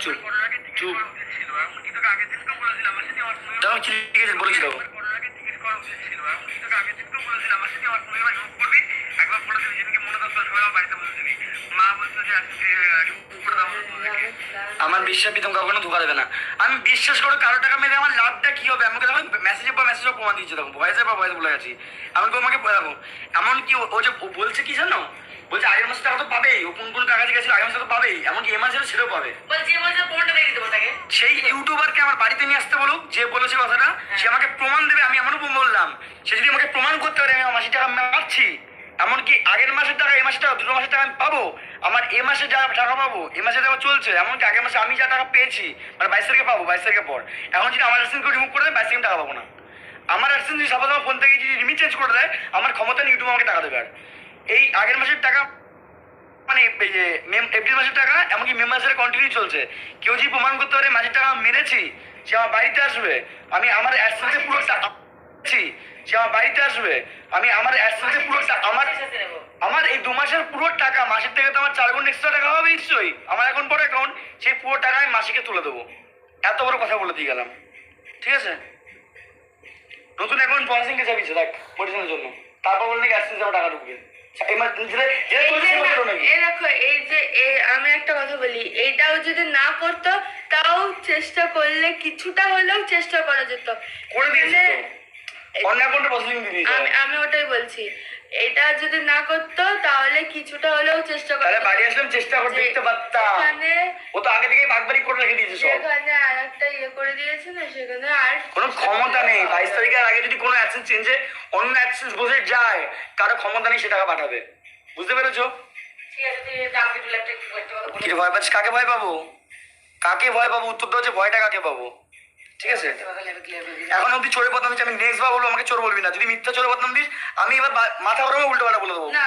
চুপ চুপ তখন কি লিখেছেন বলেছিল আমার বিশ্বাস প্রীতম কাউকে ধোকা দেবে না। আমি বিশ্বাস করে কারো টাকা মেরে আমার লাভটা কি হবে? আমাকে তখন মেসেজে বা মেসেজও প্রমাণ দিচ্ছে, তখন ভয়েসে বা ভয়েস বলে গেছি। এমনকি আমাকে বলাবো এমনকি ও যে ও বলছে কি জানো, বলছে আগের মাসে টাকা তো পাবেই, ও কোন কোন টাকা গেছিল আগের মাসে তো পাবেই, এমনকি এ মাসেও সেটাও পাবে। সেই ইউটিউবারকে আমার বাড়িতে নিয়ে আসতে বলুক, যে বলেছে কথাটা সে আমাকে প্রমাণ দেবে। আমি এমনও বললাম, সে যদি আমাকে প্রমাণ করতে পারে আমি আমার মাসির টাকা মারছি, এমনকি আগের মাসের টাকা এই মাসের টাকা দুটো মাসের টাকা আমি পাবো, আমার এ মাসে যা টাকা পাবো এ মাসে টাকা চলছে, এমনকি আগের মাসে আমি যা টাকা পেয়েছি মানে 22 তারিখে পাবো, 22 তারিখের পর। এখন যদি আমার অ্যাডসেন্সকে রিমুভ করে দেয় 22 তারিখে টাকা পাবো না। আমার অ্যাডসেন্স যদি সাপোজ আমার ফোন থেকে যদি রিমিট চেঞ্জ করে দেয়, আমার ক্ষমতা নেই ইউটিউব আমাকে টাকা দেবে। আর এই আগের মাসের টাকা মানে এই যে এপ্রিল মাসের টাকা এমনকি মে মাসের কন্টিনিউ চলছে। কেউ যদি প্রমাণ করতে পারে মাসের টাকা মেরেছি, সে আমার বাড়িতে আসবে, আমি আমার অ্যাডসেন্সে পুরো টাকা সে আমার বাড়িতে আসবে, আমি আমার অ্যাডসেন্সে পুরো আমার এই 2 মাসের পুরো টাকা, মাসের থেকে তো আমার 4 গুণ এক্সট্রা টাকা হবে নিশ্চয়ই, আমার এখন পরে অ্যাকাউন্ট, সেই পুরো টাকা আমি মাসিকে তুলে দেবো। এত বড় কথা বলে দিয়ে গেলাম, ঠিক আছে? নতুন অ্যাকাউন্ট প্রসেসিংকে চাপিয়েছে দেখ মোটিভেশনের জন্য, তারপর বললে কি অ্যাডসেন্সে আমার টাকা ঢুকবে। আমি একটা কথা বলি, এইটাও যদি না করতো তাও চেষ্টা করলে কিছুটা হলেও চেষ্টা করা যেত। করে দিয়েছে অন্য অ্যাকাউন্টে প্রসেসিং দিয়ে দিয়েছে। আমি ওটাই বলছি, এটা যদি না করতো তাহলে কিছুটা হলেও চেষ্টা তাহলে বাড়ি আসলাম চেষ্টা করে দেখতে পারতাম। ও তো আগে থেকেই ভাগবাড়ি করে রেখে দিয়েছে সব। সেখানে আর একটা করে দিয়েছে না, সেখানে আর কোনো ক্ষমতা নেই। 22 তারিখের আগে যদি কোনো অ্যাডসেন্স চেঞ্জে অন্য অ্যাডসেন্স বসে যায়, কারো ক্ষমতা নেই সে টাকা পাঠাবে। বুঝতে পেরেছো? কি ভয় পাচ্ছিস? কাকে ভয় পাবো? কাকে ভয় পাবো? উত্তরটা হচ্ছে ভয়টা কাকে পাবো, ঠিক আছে? এখন অব্দি চোরে বদনাম দিচ্ছি, আমি নেক্সট বার বলবো আমাকে চোর বলবি না। যদি মিথ্যা চোরে বদনাম দিস আমি এবার মাথা গরমে উল্টো পাল্টা বলে দেবো। না